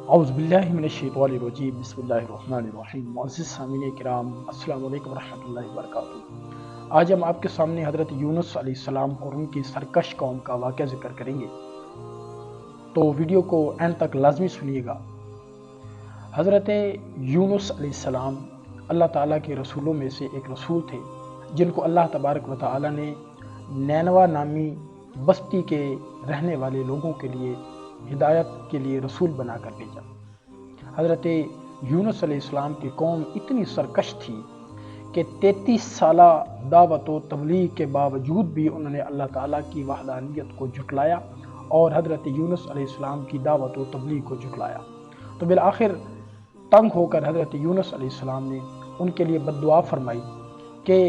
औज़ुबिल्लाहिमिनश्शैतानिर्रजीम बिस्मिल्लाहिर्रहमानिर्रहीम। मुअज़्ज़िज़ सामीन किराम, अस्सलामु अलैकुम वरहमतुल्लाहि वबरकातुहू। आज हम आपके सामने हज़रत यूनुस अलैहिस्सलाम और उनकी सरकश कौम का वाक़या ज़िक्र करेंगे, तो वीडियो को एंड तक लाज़मी सुनिएगा। हज़रत यूनुस अलैहिस्सलाम अल्लाह ताला के रसूलों में से एक रसूल थे, जिनको अल्लाह तबारक व तआला ने नैनवा नामी बस्ती के रहने वाले लोगों के लिए हिदायत के लिए रसूल बनाकर भेजा। हज़रत यूनुस अलैहिस्सलाम की कौम इतनी सरकश थी कि 33 साला दावत व तबलीग के बावजूद भी उन्होंने अल्लाह ताला की वहदानियत को झुटलाया और हज़रत यूनुस अलैहिस्सलाम की दावत व तबलीग को झुटलाया। तो बिल आखिर तंग होकर हज़रत यूनुस अलैहिस्सलाम ने उनके लिए बद्दुआ फरमाई कि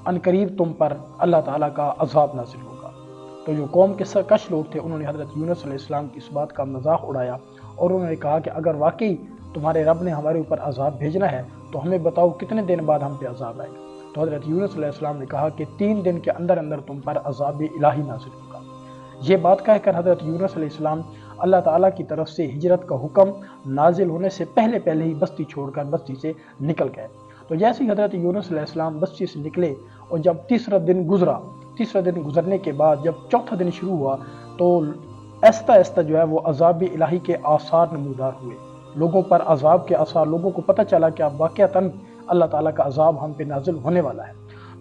अनकरीब तुम पर अल्लाह ताला का अज़ाब नाज़िल होगा। तो जो कौम के सरकश लोग थे, उन्होंने हज़रत यूनुस अलैहिस्सलाम की इस बात का मजाक उड़ाया और उन्होंने कहा कि अगर वाकई तुम्हारे रब ने हमारे ऊपर अज़ाब भेजना है तो हमें बताओ कितने दिन बाद हम पे अज़ाब आएगा। तो हज़रत यूनुस अलैहिस्सलाम ने कहा कि 3 दिन के अंदर अंदर तुम पर अज़ाब इलाही नाज़िल होगा। ये बात कहकर हज़रत यूनुस अलैहिस्सलाम अल्लाह ताला की तरफ से हिजरत का हुक्म नाजिल होने से पहले पहले ही बस्ती छोड़कर बस्ती से निकल गए। तो जैसे ही हज़रत यूनुस अलैहिस्सलाम बस्ती से निकले और जब तीसरा दिन गुजरने के बाद जब चौथा दिन शुरू हुआ, तो आहिस्ता आहिस्ता जो है वो अज़ाब इलाही के आसार नमूदार हुए। लोगों पर अज़ाब के आसार, लोगों को पता चला कि अब वाक़अतन अल्लाह ताला का अज़ाब हम पे नाजिल होने वाला है।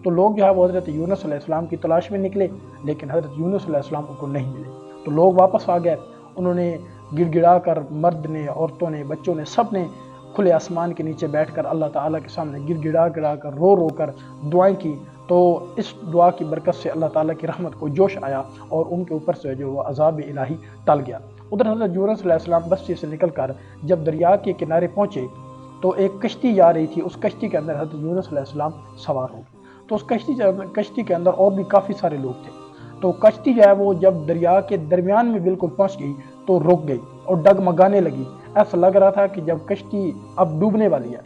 तो लोग जो है वो हज़रत यूनुस अलैहिस्सलाम की तलाश में निकले, लेकिन हज़रत यूनुस अलैहिस्सलाम को नहीं मिले। तो लोग वापस आ गए। उन्होंने गिड़गिड़ा कर, मर्द ने, औरतों ने, बच्चों ने, सब ने खुले आसमान के नीचे बैठकर अल्लाह ताला के सामने गिड़गिड़ा कर, रो कर दुआएं की। तो इस दुआ की बरकत से अल्लाह ताला की रहमत को जोश आया और उनके ऊपर से जो अज़ाब इलाही टल गया। उधर हज़रत यूनुस अलैहिस्सलाम बस्ती से निकलकर जब दरिया के किनारे पहुँचे तो एक कश्ती जा रही थी। उस कश्ती के अंदर हज़रत यूनुस अलैहिस्सलाम सवार हो गए। तो उस कश्ती के अंदर और भी काफ़ी सारे लोग थे। तो कश्ती जो है वो जब दरिया के दरमियान में बिल्कुल पहुँच गई तो रुक गई और डगमगाने लगी। ऐसा लग रहा था कि जब कश्ती अब डूबने वाली है।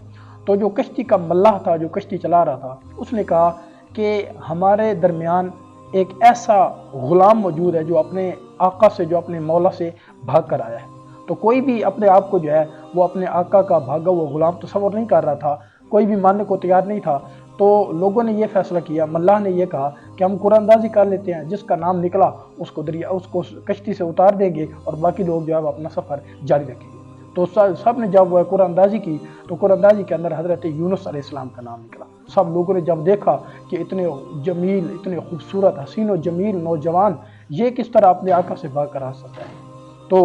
तो जो कश्ती का मल्लाह था, जो कश्ती चला रहा था, उसने कहा कि हमारे दरमियान एक ऐसा ग़ुलाम मौजूद है जो अपने आका से, जो अपने मौला से भाग कर आया है। तो कोई भी अपने आप को जो है वो अपने आका का भागा हुआ ग़ुलाम तस्वर नहीं कर रहा था, कोई भी मानने को तैयार नहीं था। तो लोगों ने ये फैसला किया, मल्लाह ने ये कहा कि हम कुरानंदाजी कर लेते हैं, जिसका नाम निकला उसको कश्ती से उतार देंगे और बाकी लोग जो है अपना सफ़र जारी रखेंगे। तो सब ने जब कुरानंदाजी की तो कुरानंदाजी के अंदर हज़रत यूनुस अलैहिस्सलाम का नाम निकला। सब लोगों ने जब देखा कि इतने जमील, इतने खूबसूरत, हसीन और जमील नौजवान ये किस तरह अपने आका से भाग कर आ सकता है, तो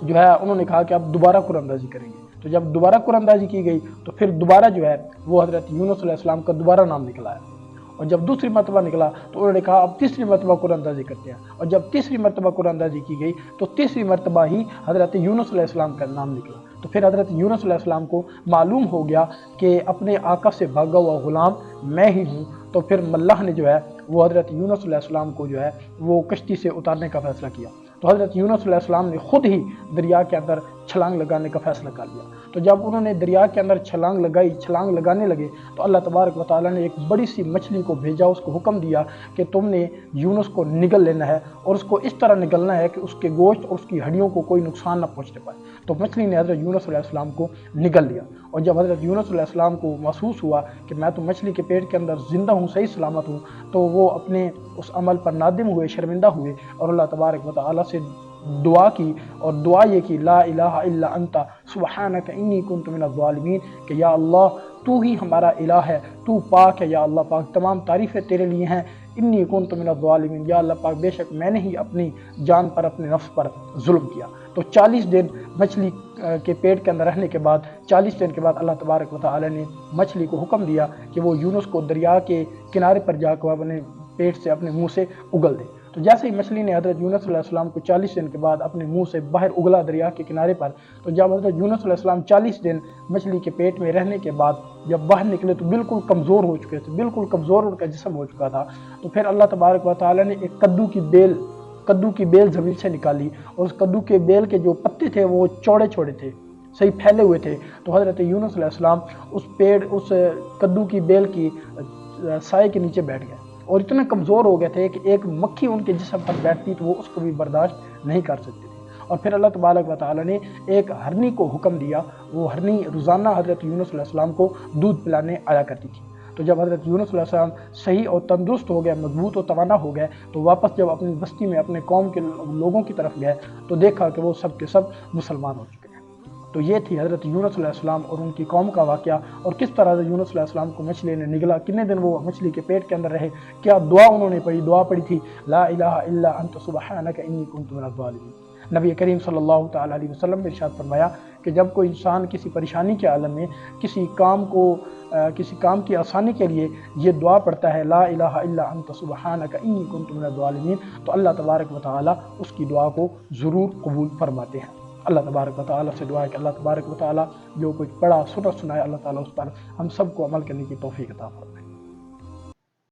जो है उन्होंने कहा कि अब दोबारा कुरानंदाजी करेंगे। तो जब दोबारा कुरानंदाजी की गई तो फिर दोबारा जो है वो हज़रत यूनुस अलैहिस्सलाम का दोबारा नाम निकला है। और जब दूसरी मरतबा निकला तो उन्होंने कहा अब तीसरी मरतबा कुरानंदाजी करते हैं। और जब तीसरी मरतबा कुरानंदाजी की गई तो तीसरी मरतबा ही हज़रत यूनुस अलैहिस्सलाम का नाम निकला। तो फिर हज़रत यूनुस अलैहिस्सलाम को मालूम हो गया कि अपने आका से भागा हुआ ग़ुलाम मैं ही हूँ। तो फिर मल्लाह ने जो है वो हज़रत यूनुस अलैहिस्सलाम को जो है वो कश्ती से उतारने का फ़ैसला किया। तो हज़रत यूनुस अलैहिस्सलाम ने खुद ही दरिया के अंदर छलांग लगाने का फ़ैसला कर लिया। तो जब उन्होंने दरिया के अंदर छलांग लगाने लगे तो अल्लाह तबारक व तआला ने एक बड़ी सी मछली को भेजा, उसको हुक्म दिया कि तुमने यूनुस को निगल लेना है और उसको इस तरह निगलना है कि उसके गोश्त और उसकी हड्डियों को कोई नुकसान ना पहुँचने पाए। तो मछली ने हज़रत यूनुस अलैहिस्सलाम को निगल लिया। और जब हज़रत यूनुस अलैहिस्सलाम को महसूस हुआ कि मैं तो मछली के पेट के अंदर ज़िंदा हूँ, सही सलामत हूँ, तो वो अपने उस अमल पर नादिम हुए, शर्मिंदा हुए और अल्लाह तबारक व तआला से दुआ की। और दुआ ये की, ला इलाहा इल्ला अंता सुब्हानक इन्नी कुन्तु मिनज़ ज़ालिमीन, कि या अल्लाह तू ही हमारा इलाह है, तू पाक है, या अल्लाह पाक तमाम तारीफ़ें तेरे लिए हैं। इन्नी कुन्तु मिनज़ ज़ालिमीन, या अल्लाह पाक बेशक मैंने ही अपनी जान पर, अपने नफ्स पर जुल्म किया। तो 40 दिन मछली के पेट के अंदर रहने के बाद, 40 दिन के बाद अल्लाह तबारक व तआला ने मछली को हुक्म दिया कि वो यूनुस को दरिया के किनारे पर जाकर अपने पेट से, अपने मुँह से उगल दे। तो जैसे ही मछली ने हज़रत यूनुस अलैहिस्सलाम को 40 दिन के बाद अपने मुंह से बाहर उगला दरिया के किनारे पर, तो जब हज़रत यूनुस अलैहिस्सलाम 40 दिन मछली के पेट में रहने के बाद जब बाहर निकले तो बिल्कुल कमज़ोर हो चुके थे, बिल्कुल कमज़ोर उनका जिस्म हो चुका था। तो फिर अल्लाह तबारक व तआला ने एक कद्दू की बेल ज़मीन से निकाली और उस कद्दू के बेल के जो पत्ते थे वो चौड़े चौड़े थे, सही फैले हुए थे। तो हज़रत यूनुस अलैहिस्सलाम उस कद्दू की बेल की साए के नीचे बैठ गए और इतने कमज़ोर हो गए थे कि एक मक्खी उनके जिस्म पर बैठती तो वो उसको भी बर्दाश्त नहीं कर सकते थे। اور پھر اللہ تبارک و تعالیٰ نے ایک ہرنی کو حکم دیا، وہ ہرنی روزانہ حضرت یونس علیہ السلام کو دودھ پلانے آیا کرتی تھی۔ تو جب حضرت یونس علیہ السلام صحیح اور تندرست ہو گئے، مضبوط و توانا ہو گئے، تو واپس جب اپنی بستی میں اپنے قوم کے لوگوں کی طرف گئے تو دیکھا کہ وہ سب کے سب مسلمان ہو چکے ہیں۔ تو یہ تھی حضرت یونس علیہ السلام اور ان کی قوم کا واقعہ، اور کس طرح حضرت یونس علیہ السلام کو مچھلی نے نگلا، کتنے دن وہ مچھلی کے پیٹ کے اندر رہے، کیا دعا انہوں نے پڑھی، دعا پڑھی تھی لا الہ الا انت سبحانک انی کنت من الظالمین۔ نبی کریم صلی اللہ تعالیٰ علیہ وسلم نے ارشاد فرمایا کہ جب کوئی انسان کسی پریشانی کے عالم میں کسی کام کی آسانی کے لیے یہ دعا پڑھتا ہے لا الہ الا انت سبحانک انی کنت من الظالمین، تو اللہ تبارک و تعالیٰ اس کی دعا کو ضرور قبول فرماتے ہیں۔ اللہ تبارک و تعالیٰ سے دعا ہے کہ اللہ تبارک و تعالیٰ جو کچھ پڑھا سنا ہے، اللہ تعالیٰ اس پر ہم سب کو عمل کرنے کی توفیق عطا فرمائے۔